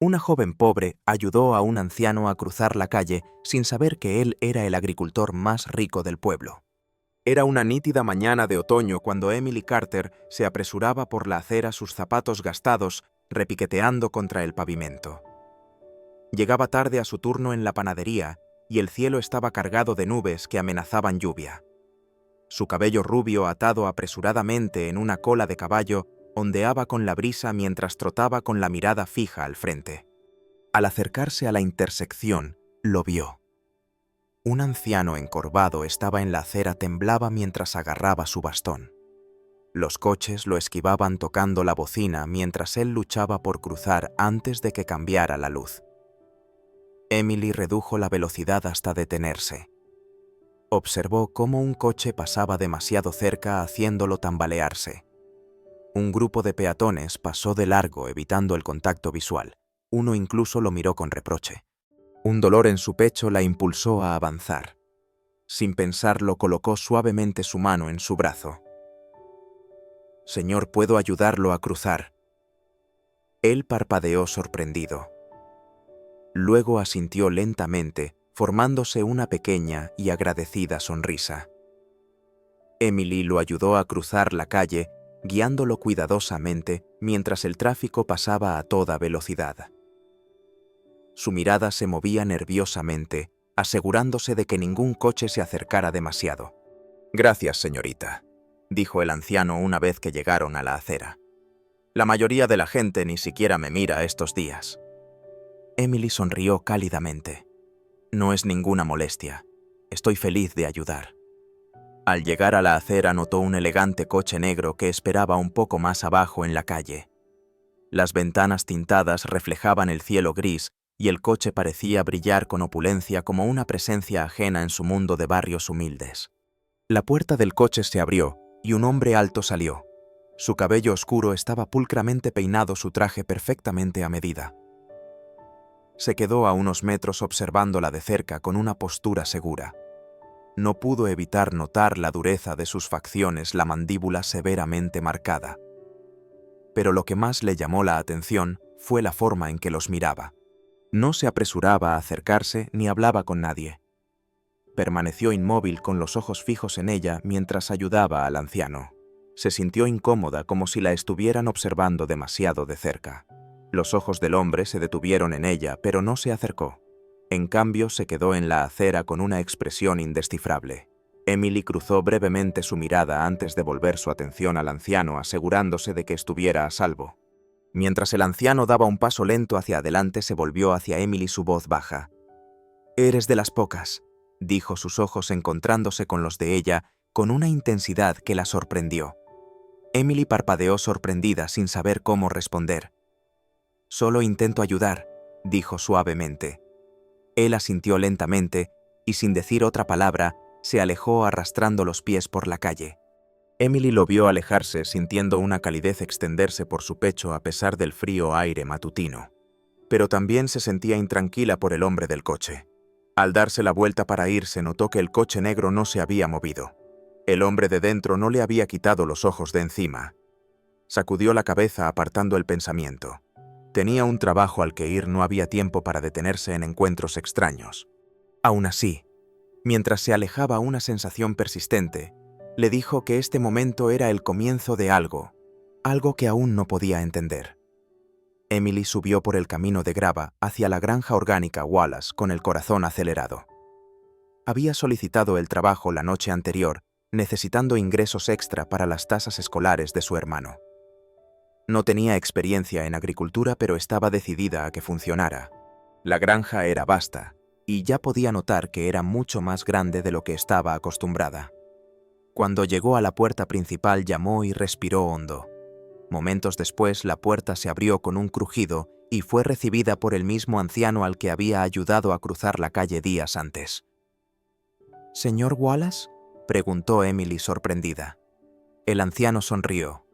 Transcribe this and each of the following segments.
Una joven pobre ayudó a un anciano a cruzar la calle sin saber que él era el agricultor más rico del pueblo. Era una nítida mañana de otoño cuando Emily Carter se apresuraba por la acera, sus zapatos gastados, repiqueteando contra el pavimento. Llegaba tarde a su turno en la panadería y el cielo estaba cargado de nubes que amenazaban lluvia. Su cabello rubio, atado apresuradamente en una cola de caballo, ondeaba con la brisa mientras trotaba con la mirada fija al frente. Al acercarse a la intersección, lo vio. Un anciano encorvado estaba en la acera, temblaba mientras agarraba su bastón. Los coches lo esquivaban tocando la bocina mientras él luchaba por cruzar antes de que cambiara la luz. Emily redujo la velocidad hasta detenerse. Observó cómo un coche pasaba demasiado cerca, haciéndolo tambalearse. Un grupo de peatones pasó de largo, evitando el contacto visual. Uno incluso lo miró con reproche. Un dolor en su pecho la impulsó a avanzar. Sin pensarlo, colocó suavemente su mano en su brazo. «Señor, ¿puedo ayudarlo a cruzar?» Él parpadeó sorprendido. Luego asintió lentamente, formándose una pequeña y agradecida sonrisa. Emily lo ayudó a cruzar la calle, guiándolo cuidadosamente mientras el tráfico pasaba a toda velocidad. Su mirada se movía nerviosamente, asegurándose de que ningún coche se acercara demasiado. «Gracias, señorita», dijo el anciano una vez que llegaron a la acera. «La mayoría de la gente ni siquiera me mira estos días». Emily sonrió cálidamente. «No es ninguna molestia. Estoy feliz de ayudar». Al llegar a la acera notó un elegante coche negro que esperaba un poco más abajo en la calle. Las ventanas tintadas reflejaban el cielo gris y el coche parecía brillar con opulencia como una presencia ajena en su mundo de barrios humildes. La puerta del coche se abrió y un hombre alto salió. Su cabello oscuro estaba pulcramente peinado, su traje perfectamente a medida. Se quedó a unos metros observándola de cerca con una postura segura. No pudo evitar notar la dureza de sus facciones, la mandíbula severamente marcada. Pero lo que más le llamó la atención fue la forma en que los miraba. No se apresuraba a acercarse ni hablaba con nadie. Permaneció inmóvil con los ojos fijos en ella mientras ayudaba al anciano. Se sintió incómoda, como si la estuvieran observando demasiado de cerca. Los ojos del hombre se detuvieron en ella, pero no se acercó. En cambio, se quedó en la acera con una expresión indescifrable. Emily cruzó brevemente su mirada antes de volver su atención al anciano, asegurándose de que estuviera a salvo. Mientras el anciano daba un paso lento hacia adelante, se volvió hacia Emily, su voz baja. «Eres de las pocas», dijo, sus ojos encontrándose con los de ella con una intensidad que la sorprendió. Emily parpadeó sorprendida sin saber cómo responder. «Solo intento ayudar», dijo suavemente. Él asintió lentamente y, sin decir otra palabra, se alejó arrastrando los pies por la calle. Emily lo vio alejarse, sintiendo una calidez extenderse por su pecho a pesar del frío aire matutino. Pero también se sentía intranquila por el hombre del coche. Al darse la vuelta para irse, notó que el coche negro no se había movido. El hombre de dentro no le había quitado los ojos de encima. Sacudió la cabeza apartando el pensamiento. Tenía un trabajo al que ir, no había tiempo para detenerse en encuentros extraños. Aún así, mientras se alejaba, una sensación persistente le dijo que este momento era el comienzo de algo que aún no podía entender. Emily subió por el camino de grava hacia la granja orgánica Wallace con el corazón acelerado. Había solicitado el trabajo la noche anterior, necesitando ingresos extra para las tasas escolares de su hermano. No tenía experiencia en agricultura, pero estaba decidida a que funcionara. La granja era vasta, y ya podía notar que era mucho más grande de lo que estaba acostumbrada. Cuando llegó a la puerta principal, llamó y respiró hondo. Momentos después, la puerta se abrió con un crujido y fue recibida por el mismo anciano al que había ayudado a cruzar la calle días antes. «¿Señor Wallace?», preguntó Emily sorprendida. El anciano sonrió.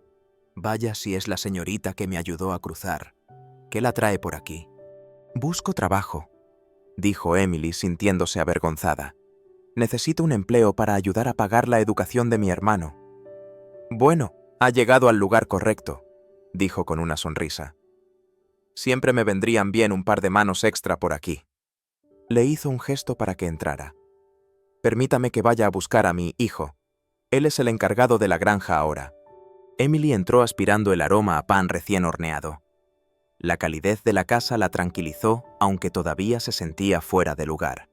«Vaya si es la señorita que me ayudó a cruzar. ¿Qué la trae por aquí?» «Busco trabajo», dijo Emily sintiéndose avergonzada. «Necesito un empleo para ayudar a pagar la educación de mi hermano». «Bueno, ha llegado al lugar correcto», dijo con una sonrisa. Siempre me vendrían bien un par de manos extra por aquí. Le hizo un gesto para que entrara. Permítame que vaya a buscar a mi hijo. Él es el encargado de la granja ahora. Emily entró aspirando el aroma a pan recién horneado. La calidez de la casa la tranquilizó, aunque todavía se sentía fuera de lugar.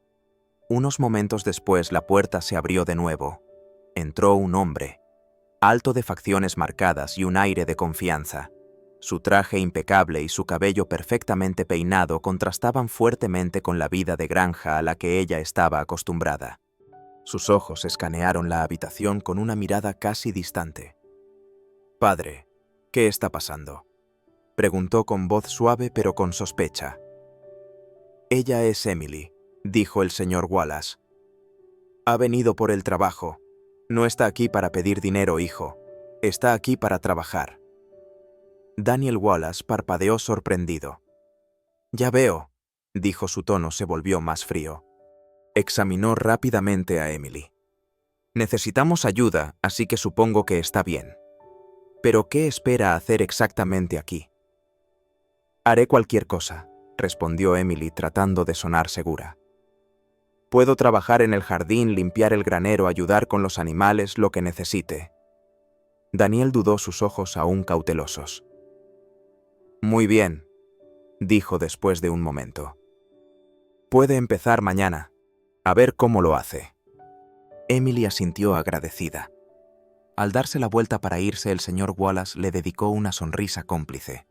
Unos momentos después la puerta se abrió de nuevo. Entró un hombre, alto de facciones marcadas y un aire de confianza. Su traje impecable y su cabello perfectamente peinado contrastaban fuertemente con la vida de granja a la que ella estaba acostumbrada. Sus ojos escanearon la habitación con una mirada casi distante. «Padre, ¿qué está pasando?», preguntó con voz suave pero con sospecha. «Ella es Emily», dijo el señor Wallace. «Ha venido por el trabajo. No está aquí para pedir dinero, hijo. Está aquí para trabajar». Daniel Wallace parpadeó sorprendido. «Ya veo», dijo. Su tono se volvió más frío. Examinó rápidamente a Emily. «Necesitamos ayuda, así que supongo que está bien. ¿Pero qué espera hacer exactamente aquí?» «Haré cualquier cosa», respondió Emily tratando de sonar segura. «Puedo trabajar en el jardín, limpiar el granero, ayudar con los animales, lo que necesite». Daniel dudó, sus ojos aún cautelosos. «Muy bien», dijo después de un momento. «Puede empezar mañana. A ver cómo lo hace». Emily asintió agradecida. Al darse la vuelta para irse, el señor Wallace le dedicó una sonrisa cómplice.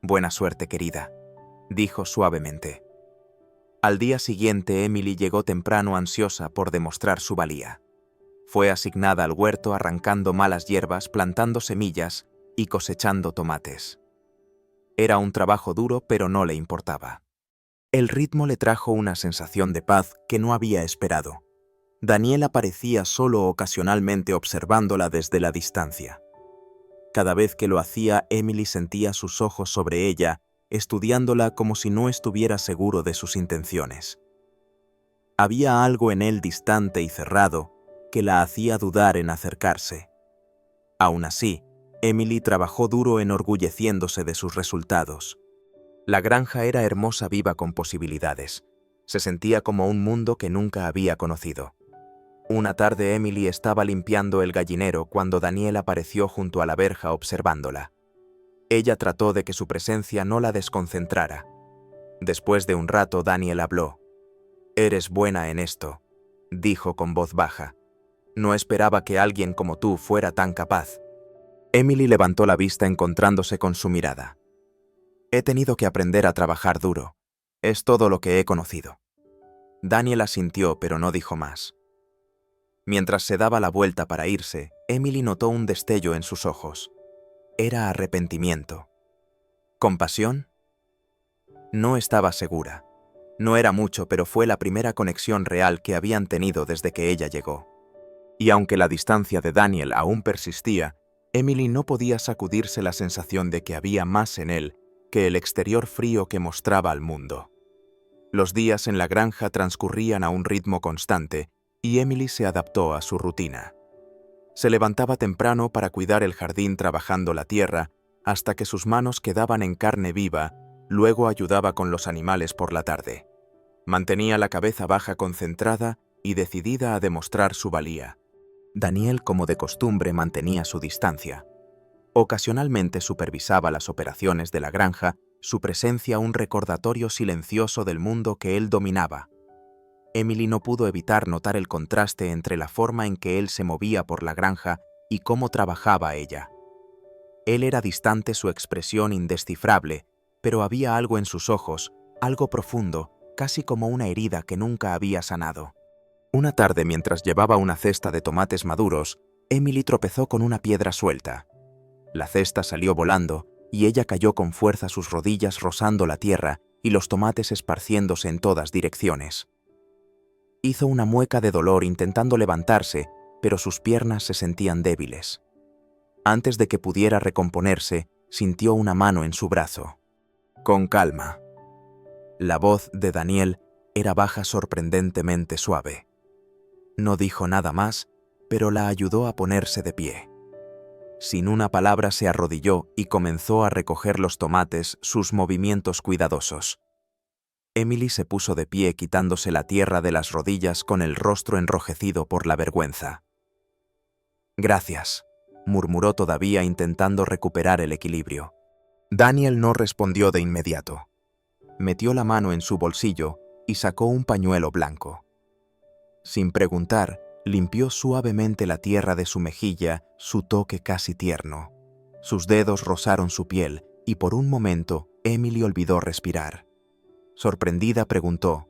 «Buena suerte, querida», dijo suavemente. Al día siguiente, Emily llegó temprano, ansiosa por demostrar su valía. Fue asignada al huerto, arrancando malas hierbas, plantando semillas y cosechando tomates. Era un trabajo duro, pero no le importaba. El ritmo le trajo una sensación de paz que no había esperado. Daniel aparecía solo ocasionalmente, observándola desde la distancia. Cada vez que lo hacía, Emily sentía sus ojos sobre ella, estudiándola como si no estuviera seguro de sus intenciones. Había algo en él distante y cerrado que la hacía dudar en acercarse. Aún así, Emily trabajó duro, enorgulleciéndose de sus resultados. La granja era hermosa, viva, con posibilidades. Se sentía como un mundo que nunca había conocido. Una tarde Emily estaba limpiando el gallinero cuando Daniel apareció junto a la verja observándola. Ella trató de que su presencia no la desconcentrara. Después de un rato Daniel habló. «Eres buena en esto», dijo con voz baja. «No esperaba que alguien como tú fuera tan capaz». Emily levantó la vista encontrándose con su mirada. «He tenido que aprender a trabajar duro. Es todo lo que he conocido». Daniel asintió, pero no dijo más. Mientras se daba la vuelta para irse, Emily notó un destello en sus ojos. Era arrepentimiento. ¿Compasión? No estaba segura. No era mucho, pero fue la primera conexión real que habían tenido desde que ella llegó. Y aunque la distancia de Daniel aún persistía, Emily no podía sacudirse la sensación de que había más en él que el exterior frío que mostraba al mundo. Los días en la granja transcurrían a un ritmo constante y Emily se adaptó a su rutina. Se levantaba temprano para cuidar el jardín, trabajando la tierra hasta que sus manos quedaban en carne viva, luego ayudaba con los animales por la tarde. Mantenía la cabeza baja, concentrada y decidida a demostrar su valía. Daniel, como de costumbre, mantenía su distancia. Ocasionalmente supervisaba las operaciones de la granja, su presencia un recordatorio silencioso del mundo que él dominaba. Emily no pudo evitar notar el contraste entre la forma en que él se movía por la granja y cómo trabajaba ella. Él era distante, su expresión indescifrable, pero había algo en sus ojos, algo profundo, casi como una herida que nunca había sanado. Una tarde, mientras llevaba una cesta de tomates maduros, Emily tropezó con una piedra suelta. La cesta salió volando y ella cayó con fuerza, sus rodillas rozando la tierra y los tomates esparciéndose en todas direcciones. Hizo una mueca de dolor intentando levantarse, pero sus piernas se sentían débiles. Antes de que pudiera recomponerse, sintió una mano en su brazo. «Con calma». La voz de Daniel era baja, sorprendentemente suave. No dijo nada más, pero la ayudó a ponerse de pie. Sin una palabra se arrodilló y comenzó a recoger los tomates, sus movimientos cuidadosos. Emily se puso de pie quitándose la tierra de las rodillas con el rostro enrojecido por la vergüenza. «Gracias», murmuró todavía intentando recuperar el equilibrio. Daniel no respondió de inmediato. Metió la mano en su bolsillo y sacó un pañuelo blanco. Sin preguntar, limpió suavemente la tierra de su mejilla, su toque casi tierno. Sus dedos rozaron su piel y por un momento Emily olvidó respirar. Sorprendida preguntó: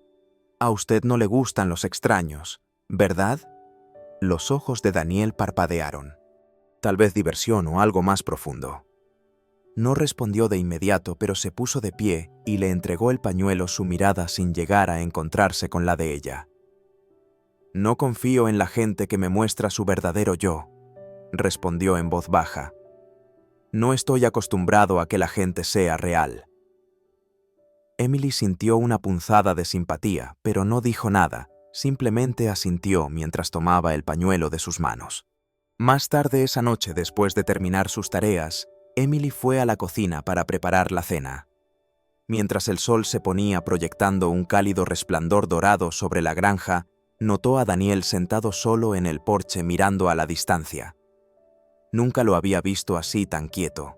«A usted no le gustan los extraños, ¿verdad?». Los ojos de Daniel parpadearon. Tal vez diversión o algo más profundo. No respondió de inmediato, pero se puso de pie y le entregó el pañuelo su mirada sin llegar a encontrarse con la de ella. «No confío en la gente que me muestra su verdadero yo», respondió en voz baja. «No estoy acostumbrado a que la gente sea real». Emily sintió una punzada de simpatía, pero no dijo nada, simplemente asintió mientras tomaba el pañuelo de sus manos. Más tarde esa noche, después de terminar sus tareas, Emily fue a la cocina para preparar la cena. Mientras el sol se ponía proyectando un cálido resplandor dorado sobre la granja, notó a Daniel sentado solo en el porche mirando a la distancia. Nunca lo había visto así tan quieto,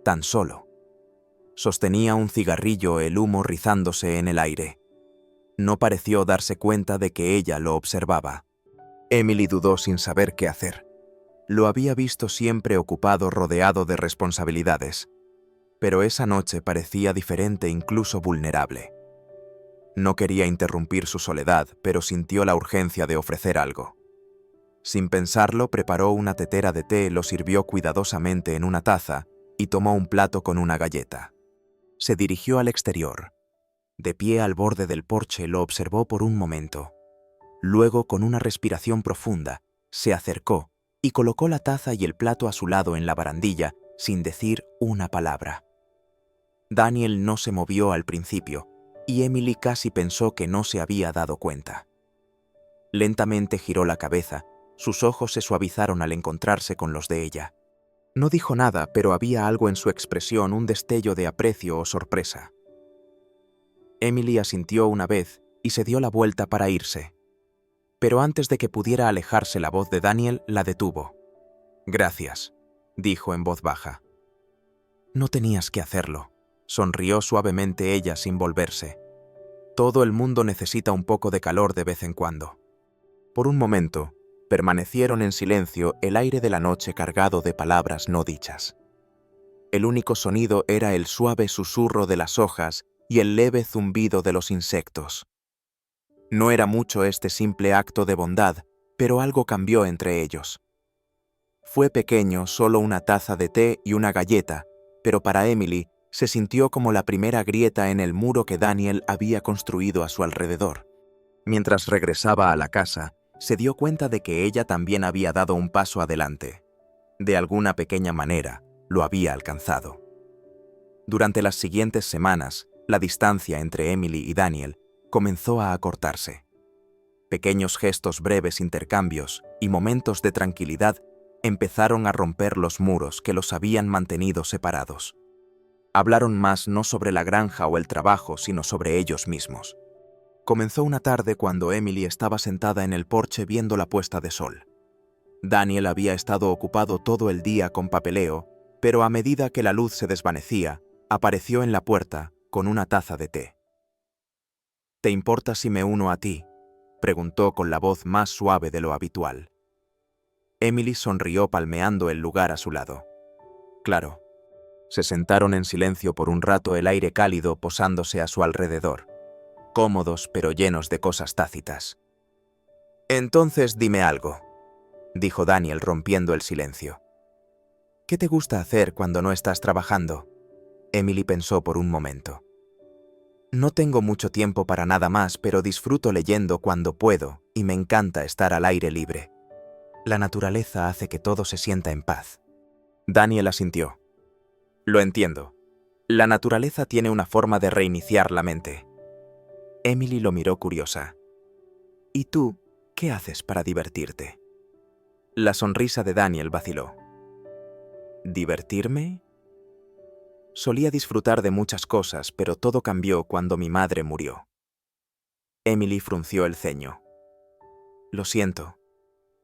tan solo. Sostenía un cigarrillo, el humo rizándose en el aire. No pareció darse cuenta de que ella lo observaba. Emily dudó sin saber qué hacer. Lo había visto siempre ocupado, rodeado de responsabilidades. Pero esa noche parecía diferente, incluso vulnerable. No quería interrumpir su soledad, pero sintió la urgencia de ofrecer algo. Sin pensarlo, preparó una tetera de té, lo sirvió cuidadosamente en una taza y tomó un plato con una galleta. Se dirigió al exterior. De pie al borde del porche lo observó por un momento. Luego, con una respiración profunda, se acercó y colocó la taza y el plato a su lado en la barandilla, sin decir una palabra. Daniel no se movió al principio, y Emily casi pensó que no se había dado cuenta. Lentamente giró la cabeza, sus ojos se suavizaron al encontrarse con los de ella. No dijo nada, pero había algo en su expresión, un destello de aprecio o sorpresa. Emily asintió una vez y se dio la vuelta para irse. Pero antes de que pudiera alejarse, la voz de Daniel la detuvo. «Gracias», dijo en voz baja. «No tenías que hacerlo», sonrió suavemente ella sin volverse. «Todo el mundo necesita un poco de calor de vez en cuando». Por un momento, permanecieron en silencio, el aire de la noche cargado de palabras no dichas. El único sonido era el suave susurro de las hojas y el leve zumbido de los insectos. No era mucho este simple acto de bondad, pero algo cambió entre ellos. Fue pequeño, solo una taza de té y una galleta, pero para Emily se sintió como la primera grieta en el muro que Daniel había construido a su alrededor. Mientras regresaba a la casa, se dio cuenta de que ella también había dado un paso adelante. De alguna pequeña manera, lo había alcanzado. Durante las siguientes semanas, la distancia entre Emily y Daniel comenzó a acortarse. Pequeños gestos, breves intercambios y momentos de tranquilidad empezaron a romper los muros que los habían mantenido separados. Hablaron más no sobre la granja o el trabajo, sino sobre ellos mismos. Comenzó una tarde cuando Emily estaba sentada en el porche viendo la puesta de sol. Daniel había estado ocupado todo el día con papeleo, pero a medida que la luz se desvanecía, apareció en la puerta con una taza de té. «¿Te importa si me uno a ti?», preguntó con la voz más suave de lo habitual. Emily sonrió palmeando el lugar a su lado. «Claro». Se sentaron en silencio por un rato, el aire cálido posándose a su alrededor. Cómodos pero llenos de cosas tácitas. «Entonces dime algo», dijo Daniel rompiendo el silencio. «¿Qué te gusta hacer cuando no estás trabajando?». Emily pensó por un momento. «No tengo mucho tiempo para nada más, pero disfruto leyendo cuando puedo y me encanta estar al aire libre. La naturaleza hace que todo se sienta en paz». Daniel asintió. «Lo entiendo. La naturaleza tiene una forma de reiniciar la mente». Emily lo miró curiosa. «¿Y tú, qué haces para divertirte?». La sonrisa de Daniel vaciló. ¿Divertirme? Solía disfrutar de muchas cosas, pero todo cambió cuando mi madre murió. Emily frunció el ceño. Lo siento.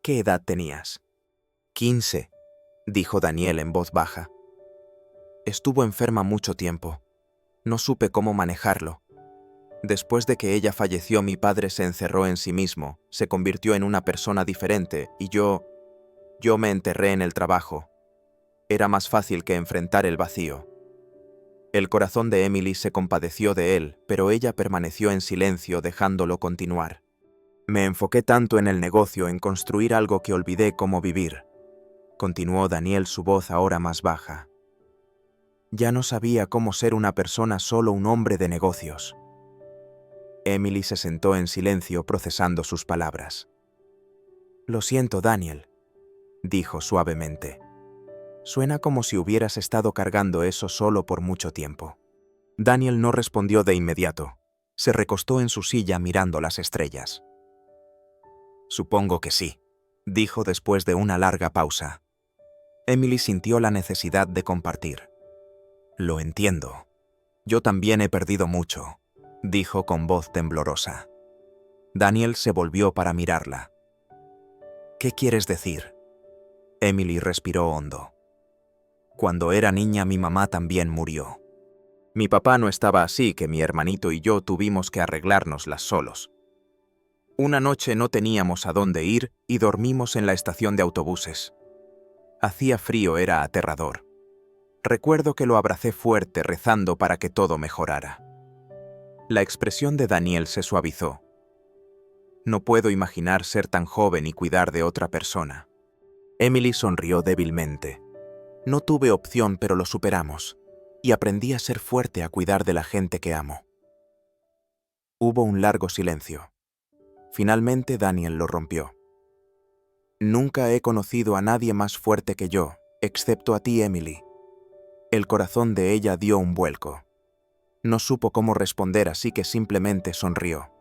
¿Qué edad tenías? 15, dijo Daniel en voz baja. Estuvo enferma mucho tiempo. No supe cómo manejarlo. Después de que ella falleció, mi padre se encerró en sí mismo, se convirtió en una persona diferente y yo me enterré en el trabajo. Era más fácil que enfrentar el vacío. El corazón de Emily se compadeció de él, pero ella permaneció en silencio dejándolo continuar. Me enfoqué tanto en el negocio, en construir algo, que olvidé cómo vivir. Continuó Daniel, su voz ahora más baja. Ya no sabía cómo ser una persona, solo un hombre de negocios. Emily se sentó en silencio procesando sus palabras. Lo siento, Daniel, dijo suavemente. Suena como si hubieras estado cargando eso solo por mucho tiempo. Daniel no respondió de inmediato. Se recostó en su silla mirando las estrellas. Supongo que sí, dijo después de una larga pausa. Emily sintió la necesidad de compartir. Lo entiendo. Yo también he perdido mucho, dijo con voz temblorosa. Daniel se volvió para mirarla. ¿Qué quieres decir? Emily respiró hondo. Cuando era niña, mi mamá también murió. Mi papá no estaba así que mi hermanito y yo tuvimos que arreglárnoslas solos. Una noche no teníamos a dónde ir y dormimos en la estación de autobuses. Hacía frío, era aterrador. Recuerdo que lo abracé fuerte rezando para que todo mejorara. La expresión de Daniel se suavizó. No puedo imaginar ser tan joven y cuidar de otra persona. Emily sonrió débilmente. No tuve opción, pero lo superamos, y aprendí a ser fuerte, a cuidar de la gente que amo. Hubo un largo silencio. Finalmente Daniel lo rompió. Nunca he conocido a nadie más fuerte que yo, excepto a ti, Emily. El corazón de ella dio un vuelco. No supo cómo responder, así que simplemente sonrió.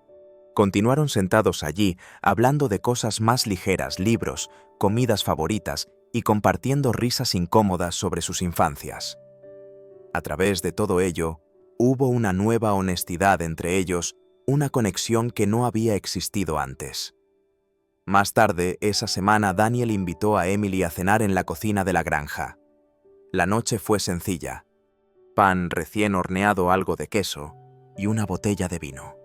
Continuaron sentados allí, hablando de cosas más ligeras, libros, comidas favoritas y compartiendo risas incómodas sobre sus infancias. A través de todo ello, hubo una nueva honestidad entre ellos, una conexión que no había existido antes. Más tarde, esa semana, Daniel invitó a Emily a cenar en la cocina de la granja. La noche fue sencilla: pan recién horneado, algo de queso y una botella de vino.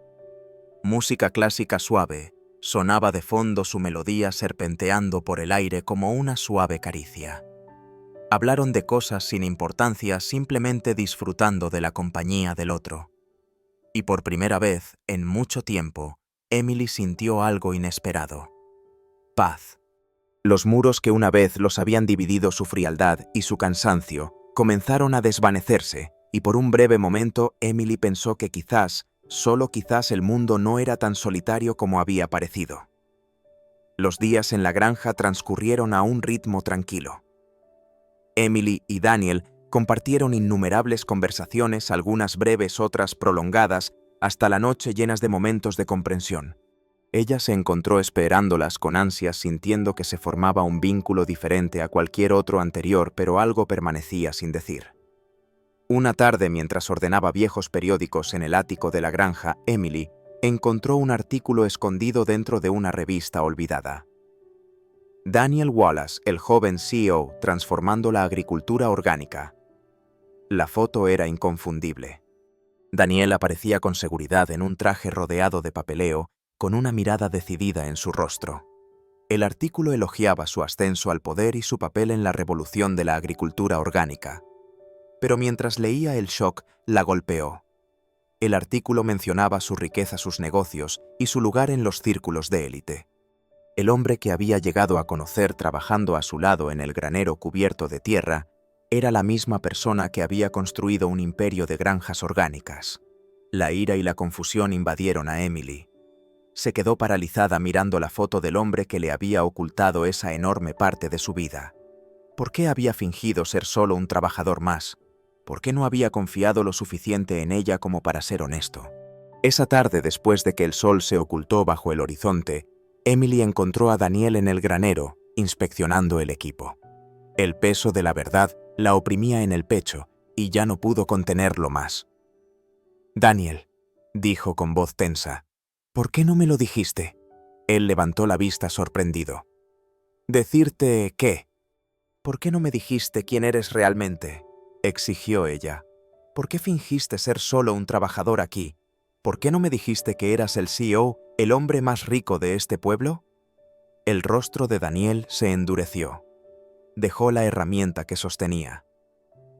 Música clásica suave, sonaba de fondo, su melodía serpenteando por el aire como una suave caricia. Hablaron de cosas sin importancia, simplemente disfrutando de la compañía del otro. Y por primera vez, en mucho tiempo, Emily sintió algo inesperado: paz. Los muros que una vez los habían dividido, su frialdad y su cansancio, comenzaron a desvanecerse, y por un breve momento Emily pensó que quizás, solo quizás, el mundo no era tan solitario como había parecido. Los días en la granja transcurrieron a un ritmo tranquilo. Emily y Daniel compartieron innumerables conversaciones, algunas breves, otras prolongadas, hasta la noche, llenas de momentos de comprensión. Ella se encontró esperándolas con ansias, sintiendo que se formaba un vínculo diferente a cualquier otro anterior, pero algo permanecía sin decir. Una tarde, mientras ordenaba viejos periódicos en el ático de la granja, Emily encontró un artículo escondido dentro de una revista olvidada. Daniel Wallace, el joven CEO, transformando la agricultura orgánica. La foto era inconfundible. Daniel aparecía con seguridad en un traje rodeado de papeleo, con una mirada decidida en su rostro. El artículo elogiaba su ascenso al poder y su papel en la revolución de la agricultura orgánica. Pero mientras leía, el shock la golpeó. El artículo mencionaba su riqueza, sus negocios y su lugar en los círculos de élite. El hombre que había llegado a conocer trabajando a su lado en el granero cubierto de tierra era la misma persona que había construido un imperio de granjas orgánicas. La ira y la confusión invadieron a Emily. Se quedó paralizada mirando la foto del hombre que le había ocultado esa enorme parte de su vida. ¿Por qué había fingido ser solo un trabajador más? ¿Por qué no había confiado lo suficiente en ella como para ser honesto? Esa tarde, después de que el sol se ocultó bajo el horizonte, Emily encontró a Daniel en el granero, inspeccionando el equipo. El peso de la verdad La oprimía en el pecho y ya no pudo contenerlo más. «Daniel», dijo con voz tensa, «¿por qué no me lo dijiste?» Él levantó la vista sorprendido. «¿Decirte qué?» «¿Por qué no me dijiste quién eres realmente?», exigió ella. «¿Por qué fingiste ser solo un trabajador aquí? ¿Por qué no me dijiste que eras el CEO, el hombre más rico de este pueblo?» El rostro de Daniel se endureció. Dejó la herramienta que sostenía.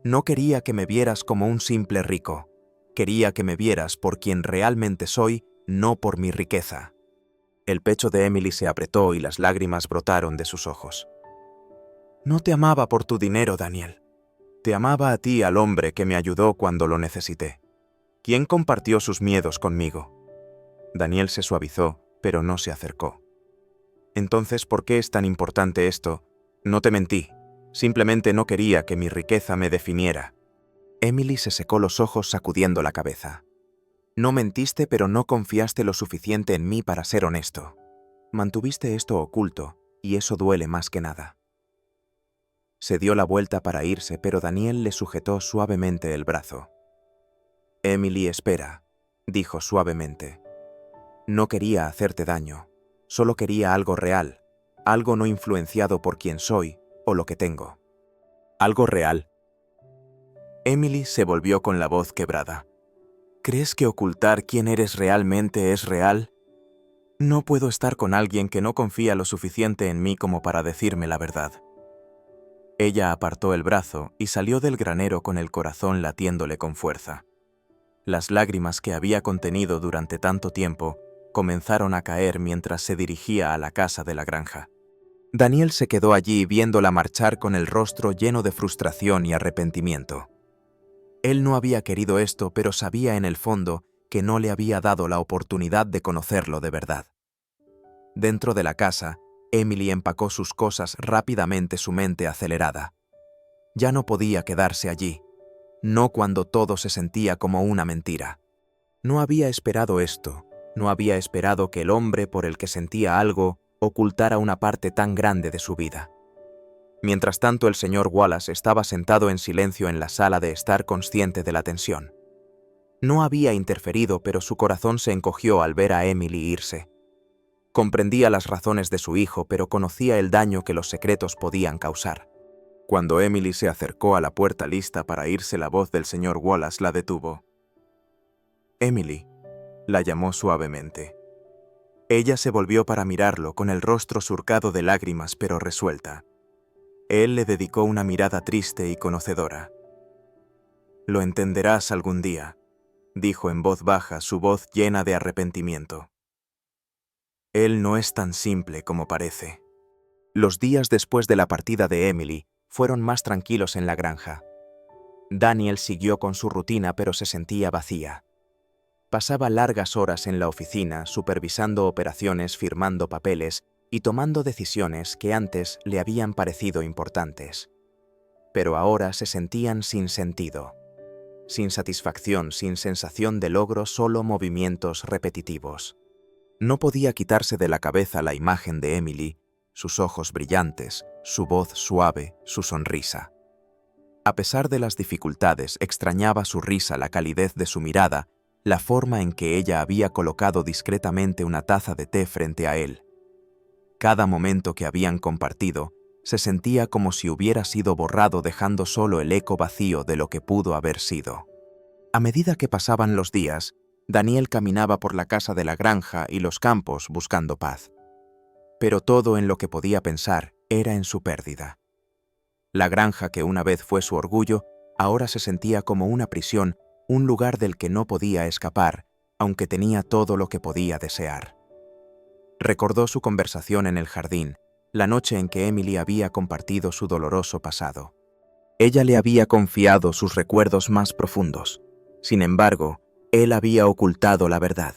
«No quería que me vieras como un simple rico. Quería que me vieras por quien realmente soy, no por mi riqueza». El pecho de Emily se apretó y las lágrimas brotaron de sus ojos. «No te amaba por tu dinero, Daniel. Te amaba a ti, al hombre que me ayudó cuando lo necesité. ¿Quién compartió sus miedos conmigo?» Daniel se suavizó, pero no se acercó. «Entonces, ¿por qué es tan importante esto? No te mentí. Simplemente no quería que mi riqueza me definiera». Emily se secó los ojos sacudiendo la cabeza. «No mentiste, pero no confiaste lo suficiente en mí para ser honesto. Mantuviste esto oculto, y eso duele más que nada». Se dio la vuelta para irse, pero Daniel le sujetó suavemente el brazo. «Emily, espera», dijo suavemente. «No quería hacerte daño. Solo quería algo real, algo no influenciado por quién soy o lo que tengo». «¿Algo real?». Emily se volvió con la voz quebrada. «¿Crees que ocultar quién eres realmente es real? No puedo estar con alguien que no confía lo suficiente en mí como para decirme la verdad». Ella apartó el brazo y salió del granero con el corazón latiéndole con fuerza. Las lágrimas que había contenido durante tanto tiempo comenzaron a caer mientras se dirigía a la casa de la granja. Daniel se quedó allí viéndola marchar con el rostro lleno de frustración y arrepentimiento. Él no había querido esto, pero sabía en el fondo que no le había dado la oportunidad de conocerlo de verdad. Dentro de la casa, Emily empacó sus cosas rápidamente, su mente acelerada. Ya no podía quedarse allí, no cuando todo se sentía como una mentira. No había esperado esto, no había esperado que el hombre por el que sentía algo ocultara una parte tan grande de su vida. Mientras tanto, el señor Wallace estaba sentado en silencio en la sala de estar consciente de la tensión. No había interferido, pero su corazón se encogió al ver a Emily irse. Comprendía las razones de su hijo, pero conocía el daño que los secretos podían causar. Cuando Emily se acercó a la puerta lista para irse, la voz del señor Wallace la detuvo. «Emily», la llamó suavemente. Ella se volvió para mirarlo con el rostro surcado de lágrimas pero resuelta. Él le dedicó una mirada triste y conocedora. «Lo entenderás algún día», dijo en voz baja, su voz llena de arrepentimiento. «Él no es tan simple como parece». Los días después de la partida de Emily fueron más tranquilos en la granja. Daniel siguió con su rutina, pero se sentía vacía. Pasaba largas horas en la oficina, supervisando operaciones, firmando papeles y tomando decisiones que antes le habían parecido importantes. Pero ahora se sentían sin sentido, sin satisfacción, sin sensación de logro, solo movimientos repetitivos. No podía quitarse de la cabeza la imagen de Emily, sus ojos brillantes, su voz suave, su sonrisa. A pesar de las dificultades, extrañaba su risa, la calidez de su mirada, la forma en que ella había colocado discretamente una taza de té frente a él. Cada momento que habían compartido se sentía como si hubiera sido borrado, dejando solo el eco vacío de lo que pudo haber sido. A medida que pasaban los días, Daniel caminaba por la casa de la granja y los campos buscando paz. Pero todo en lo que podía pensar era en su pérdida. La granja, que una vez fue su orgullo, ahora se sentía como una prisión, un lugar del que no podía escapar, aunque tenía todo lo que podía desear. Recordó su conversación en el jardín, la noche en que Emily había compartido su doloroso pasado. Ella le había confiado sus recuerdos más profundos. Sin embargo, él había ocultado la verdad.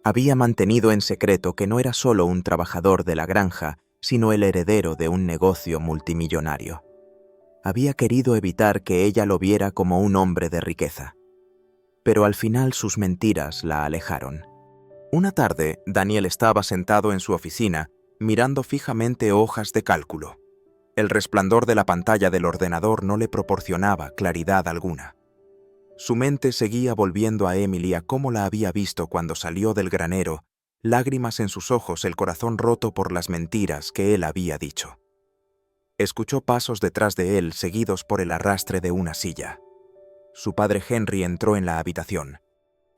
Había mantenido en secreto que no era solo un trabajador de la granja, sino el heredero de un negocio multimillonario. Había querido evitar que ella lo viera como un hombre de riqueza. Pero al final sus mentiras la alejaron. Una tarde, Daniel estaba sentado en su oficina, mirando fijamente hojas de cálculo. El resplandor de la pantalla del ordenador no le proporcionaba claridad alguna. Su mente seguía volviendo a Emily a cómo la había visto cuando salió del granero, lágrimas en sus ojos, el corazón roto por las mentiras que él había dicho. Escuchó pasos detrás de él, seguidos por el arrastre de una silla. Su padre Henry entró en la habitación.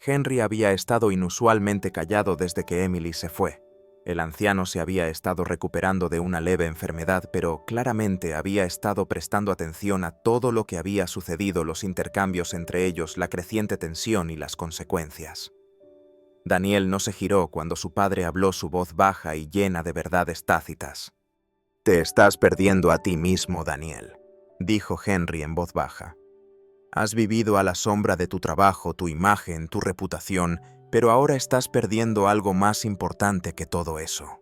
Henry había estado inusualmente callado desde que Emily se fue. El anciano se había estado recuperando de una leve enfermedad, pero claramente había estado prestando atención a todo lo que había sucedido, los intercambios entre ellos, la creciente tensión y las consecuencias. Daniel no se giró cuando su padre habló, su voz baja y llena de verdades tácitas. «Te estás perdiendo a ti mismo, Daniel», dijo Henry en voz baja. «Has vivido a la sombra de tu trabajo, tu imagen, tu reputación, pero ahora estás perdiendo algo más importante que todo eso».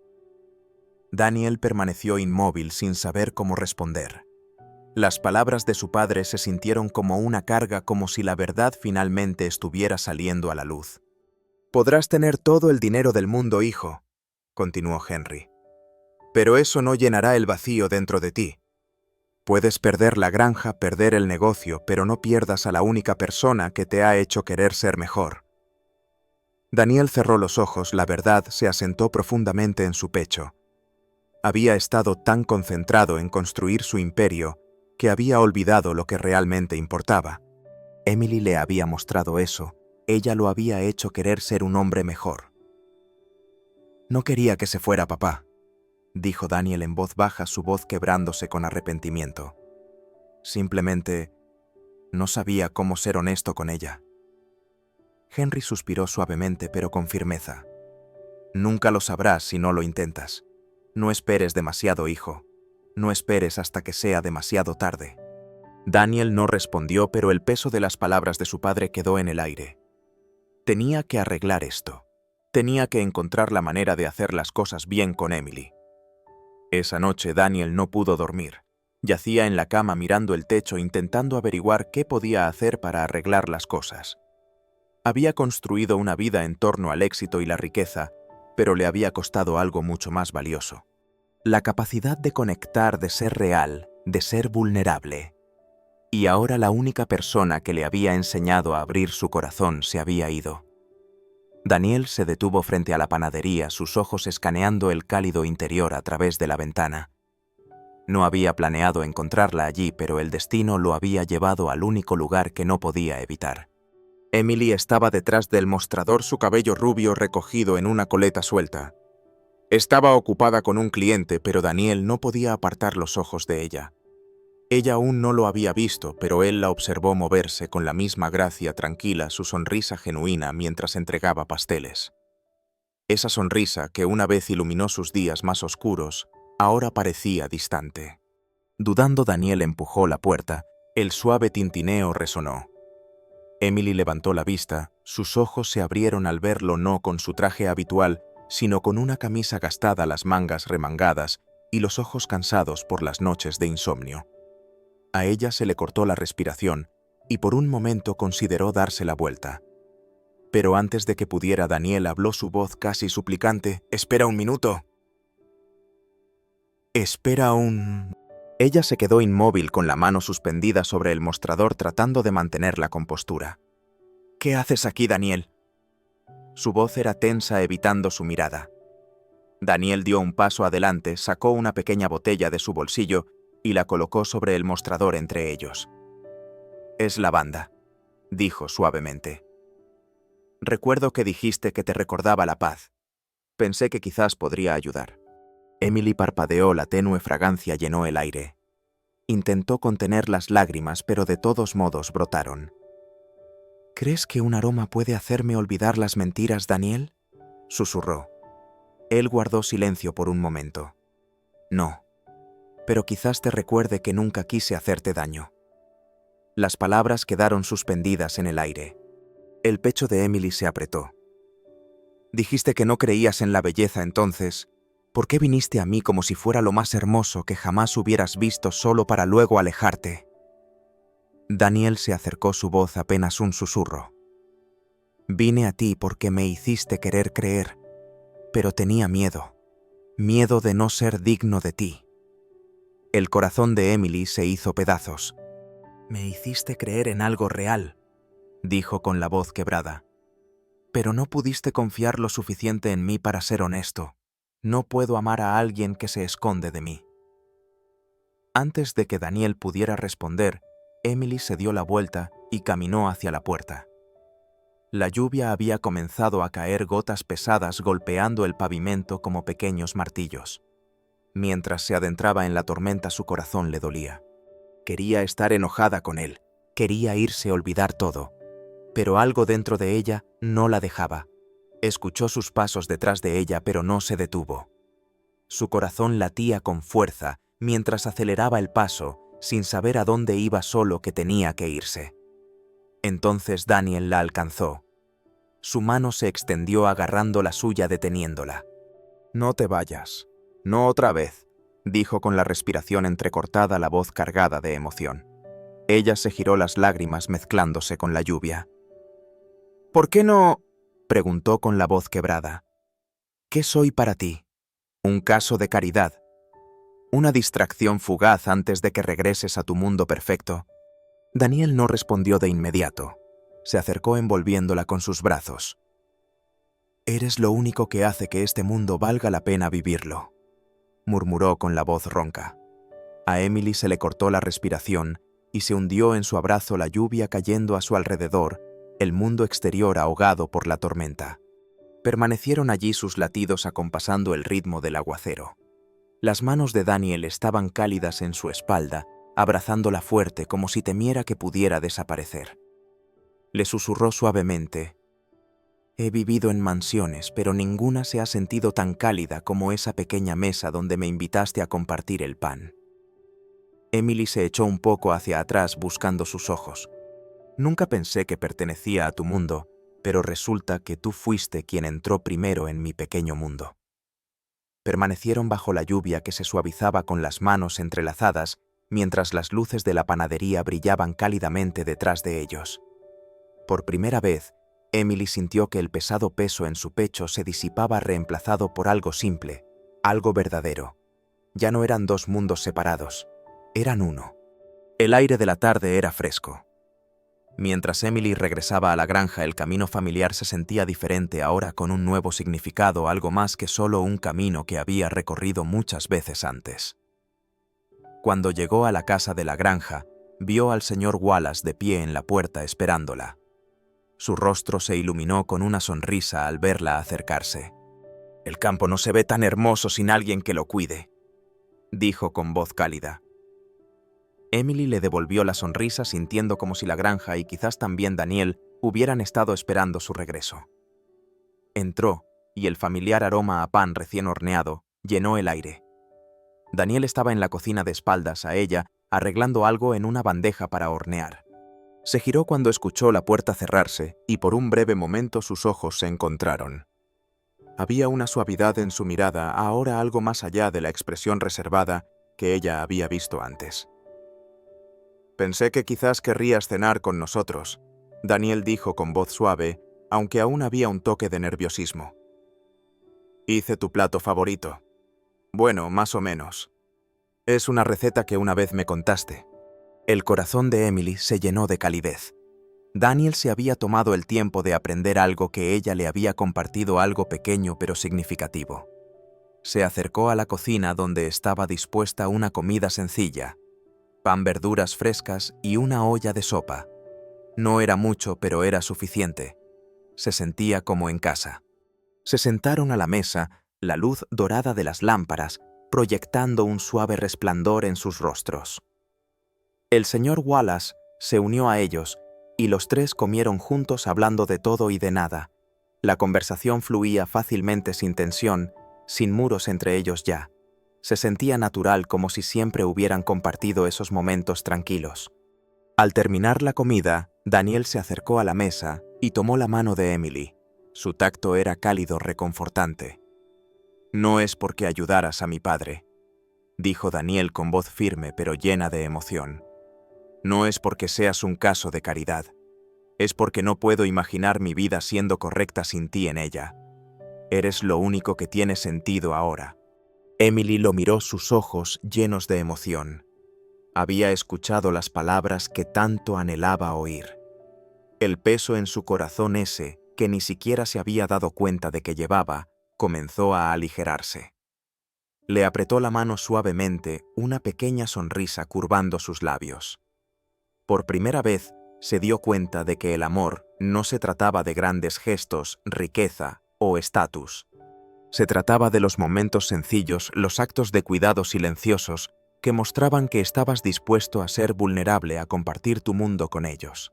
Daniel permaneció inmóvil sin saber cómo responder. Las palabras de su padre se sintieron como una carga, como si la verdad finalmente estuviera saliendo a la luz. «Podrás tener todo el dinero del mundo, hijo», continuó Henry, «pero eso no llenará el vacío dentro de ti. Puedes perder la granja, perder el negocio, pero no pierdas a la única persona que te ha hecho querer ser mejor». Daniel cerró los ojos, la verdad se asentó profundamente en su pecho. Había estado tan concentrado en construir su imperio que había olvidado lo que realmente importaba. Emily le había mostrado eso, ella lo había hecho querer ser un hombre mejor. «No quería que se fuera, papá», dijo Daniel en voz baja, su voz quebrándose con arrepentimiento. «Simplemente no sabía cómo ser honesto con ella». Henry suspiró suavemente pero con firmeza. «Nunca lo sabrás si no lo intentas. No esperes demasiado, hijo. No esperes hasta que sea demasiado tarde». Daniel no respondió, pero el peso de las palabras de su padre quedó en el aire. Tenía que arreglar esto. Tenía que encontrar la manera de hacer las cosas bien con Emily. Esa noche Daniel no pudo dormir. Yacía en la cama mirando el techo, intentando averiguar qué podía hacer para arreglar las cosas. Había construido una vida en torno al éxito y la riqueza, pero le había costado algo mucho más valioso: la capacidad de conectar, de ser real, de ser vulnerable. Y ahora la única persona que le había enseñado a abrir su corazón se había ido. Daniel se detuvo frente a la panadería, sus ojos escaneando el cálido interior a través de la ventana. No había planeado encontrarla allí, pero el destino lo había llevado al único lugar que no podía evitar. Emily estaba detrás del mostrador, su cabello rubio recogido en una coleta suelta. Estaba ocupada con un cliente, pero Daniel no podía apartar los ojos de ella. Ella aún no lo había visto, pero él la observó moverse con la misma gracia tranquila, su sonrisa genuina mientras entregaba pasteles. Esa sonrisa que una vez iluminó sus días más oscuros, ahora parecía distante. Dudando, Daniel empujó la puerta, el suave tintineo resonó. Emily levantó la vista, sus ojos se abrieron al verlo no con su traje habitual, sino con una camisa gastada, las mangas remangadas y los ojos cansados por las noches de insomnio. A ella se le cortó la respiración y por un momento consideró darse la vuelta. Pero antes de que pudiera, Daniel habló, su voz casi suplicante: «Espera un minuto». «Espera un...». Ella se quedó inmóvil con la mano suspendida sobre el mostrador, tratando de mantener la compostura. «¿Qué haces aquí, Daniel?». Su voz era tensa, evitando su mirada. Daniel dio un paso adelante, sacó una pequeña botella de su bolsillo y la colocó sobre el mostrador entre ellos. «Es lavanda», dijo suavemente. «Recuerdo que dijiste que te recordaba la paz. Pensé que quizás podría ayudar». Emily parpadeó, la tenue fragancia llenó el aire. Intentó contener las lágrimas, pero de todos modos brotaron. «¿Crees que un aroma puede hacerme olvidar las mentiras, Daniel?», susurró. Él guardó silencio por un momento. «No, pero quizás te recuerde que nunca quise hacerte daño». Las palabras quedaron suspendidas en el aire. El pecho de Emily se apretó. «Dijiste que no creías en la belleza entonces. ¿Por qué viniste a mí como si fuera lo más hermoso que jamás hubieras visto, solo para luego alejarte?». Daniel se acercó, su voz apenas un susurro. «Vine a ti porque me hiciste querer creer, pero tenía miedo. Miedo de no ser digno de ti». El corazón de Emily se hizo pedazos. «Me hiciste creer en algo real», dijo con la voz quebrada. «Pero no pudiste confiar lo suficiente en mí para ser honesto. No puedo amar a alguien que se esconde de mí». Antes de que Daniel pudiera responder, Emily se dio la vuelta y caminó hacia la puerta. La lluvia había comenzado a caer gotas pesadas golpeando el pavimento como pequeños martillos. Mientras se adentraba en la tormenta, su corazón le dolía. Quería estar enojada con él, quería irse a olvidar todo, pero algo dentro de ella no la dejaba. Escuchó sus pasos detrás de ella, pero no se detuvo. Su corazón latía con fuerza mientras aceleraba el paso, sin saber a dónde iba, solo que tenía que irse. Entonces Daniel la alcanzó. Su mano se extendió agarrando la suya, deteniéndola. «No te vayas. No otra vez», dijo con la respiración entrecortada, la voz cargada de emoción. Ella se giró, las lágrimas mezclándose con la lluvia. «¿Por qué no?», preguntó con la voz quebrada. «¿Qué soy para ti? ¿Un caso de caridad? ¿Una distracción fugaz antes de que regreses a tu mundo perfecto?» Daniel no respondió de inmediato. Se acercó envolviéndola con sus brazos. «Eres lo único que hace que este mundo valga la pena vivirlo», murmuró con la voz ronca. A Emily se le cortó la respiración y se hundió en su abrazo, la lluvia cayendo a su alrededor, el mundo exterior ahogado por la tormenta. Permanecieron allí, sus latidos acompasando el ritmo del aguacero. Las manos de Daniel estaban cálidas en su espalda, abrazándola fuerte como si temiera que pudiera desaparecer. Le susurró suavemente: «He vivido en mansiones, pero ninguna se ha sentido tan cálida como esa pequeña mesa donde me invitaste a compartir el pan». Emily se echó un poco hacia atrás buscando sus ojos. «Nunca pensé que pertenecía a tu mundo, pero resulta que tú fuiste quien entró primero en mi pequeño mundo». Permanecieron bajo la lluvia que se suavizaba con las manos entrelazadas, mientras las luces de la panadería brillaban cálidamente detrás de ellos. Por primera vez, Emily sintió que el pesado peso en su pecho se disipaba, reemplazado por algo simple, algo verdadero. Ya no eran dos mundos separados, eran uno. El aire de la tarde era fresco. Mientras Emily regresaba a la granja, el camino familiar se sentía diferente ahora, con un nuevo significado, algo más que solo un camino que había recorrido muchas veces antes. Cuando llegó a la casa de la granja, vio al señor Wallace de pie en la puerta esperándola. Su rostro se iluminó con una sonrisa al verla acercarse. «El campo no se ve tan hermoso sin alguien que lo cuide», dijo con voz cálida. Emily le devolvió la sonrisa, sintiendo como si la granja y quizás también Daniel hubieran estado esperando su regreso. Entró, y el familiar aroma a pan recién horneado llenó el aire. Daniel estaba en la cocina de espaldas a ella, arreglando algo en una bandeja para hornear. Se giró cuando escuchó la puerta cerrarse, y por un breve momento sus ojos se encontraron. Había una suavidad en su mirada, ahora algo más allá de la expresión reservada que ella había visto antes. «Pensé que quizás querrías cenar con nosotros», Daniel dijo con voz suave, aunque aún había un toque de nerviosismo. «Hice tu plato favorito. Bueno, más o menos. Es una receta que una vez me contaste». El corazón de Emily se llenó de calidez. Daniel se había tomado el tiempo de aprender algo que ella le había compartido, algo pequeño pero significativo. Se acercó a la cocina, donde estaba dispuesta una comida sencilla: pan, verduras frescas y una olla de sopa. No era mucho, pero era suficiente. Se sentía como en casa. Se sentaron a la mesa, la luz dorada de las lámparas proyectando un suave resplandor en sus rostros. El señor Wallace se unió a ellos, y los tres comieron juntos, hablando de todo y de nada. La conversación fluía fácilmente, sin tensión, sin muros entre ellos ya. Se sentía natural, como si siempre hubieran compartido esos momentos tranquilos. Al terminar la comida, Daniel se acercó a la mesa y tomó la mano de Emily. Su tacto era cálido, reconfortante. «No es porque ayudaras a mi padre», dijo Daniel con voz firme pero llena de emoción. «No es porque seas un caso de caridad. Es porque no puedo imaginar mi vida siendo correcta sin ti en ella. Eres lo único que tiene sentido ahora». Emily lo miró, sus ojos llenos de emoción. Había escuchado las palabras que tanto anhelaba oír. El peso en su corazón ese, que ni siquiera se había dado cuenta de que llevaba, comenzó a aligerarse. Le apretó la mano suavemente, una pequeña sonrisa curvando sus labios. Por primera vez se dio cuenta de que el amor no se trataba de grandes gestos, riqueza o estatus. Se trataba de los momentos sencillos, los actos de cuidado silenciosos que mostraban que estabas dispuesto a ser vulnerable, a compartir tu mundo con ellos.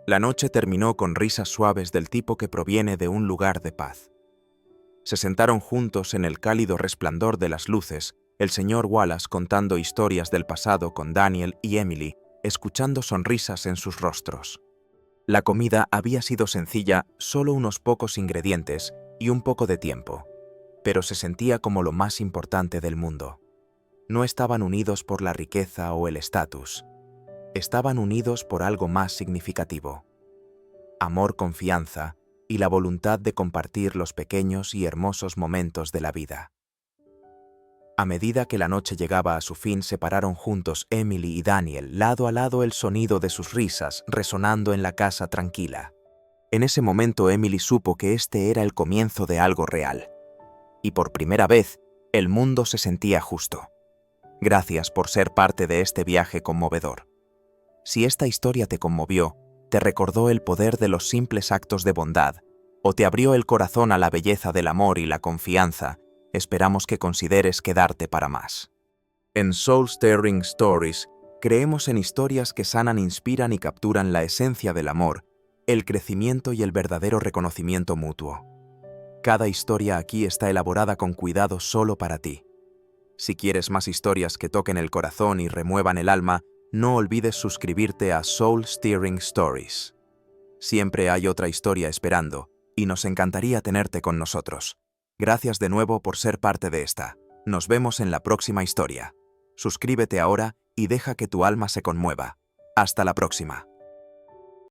La noche terminó con risas suaves del tipo que proviene de un lugar de paz. Se sentaron juntos en el cálido resplandor de las luces, el señor Wallace contando historias del pasado con Daniel y Emily, escuchando sonrisas en sus rostros. La comida había sido sencilla, solo unos pocos ingredientes y un poco de tiempo, pero se sentía como lo más importante del mundo. No estaban unidos por la riqueza o el estatus. Estaban unidos por algo más significativo: amor, confianza y la voluntad de compartir los pequeños y hermosos momentos de la vida. A medida que la noche llegaba a su fin, se pararon juntos Emily y Daniel, lado a lado, el sonido de sus risas resonando en la casa tranquila. En ese momento Emily supo que este era el comienzo de algo real. Y por primera vez, el mundo se sentía justo. Gracias por ser parte de este viaje conmovedor. Si esta historia te conmovió, te recordó el poder de los simples actos de bondad, o te abrió el corazón a la belleza del amor y la confianza, esperamos que consideres quedarte para más. En Soul Stirring Stories, creemos en historias que sanan, inspiran y capturan la esencia del amor, el crecimiento y el verdadero reconocimiento mutuo. Cada historia aquí está elaborada con cuidado solo para ti. Si quieres más historias que toquen el corazón y remuevan el alma, no olvides suscribirte a Soul Stirring Stories. Siempre hay otra historia esperando, y nos encantaría tenerte con nosotros. Gracias de nuevo por ser parte de esta. Nos vemos en la próxima historia. Suscríbete ahora y deja que tu alma se conmueva. Hasta la próxima.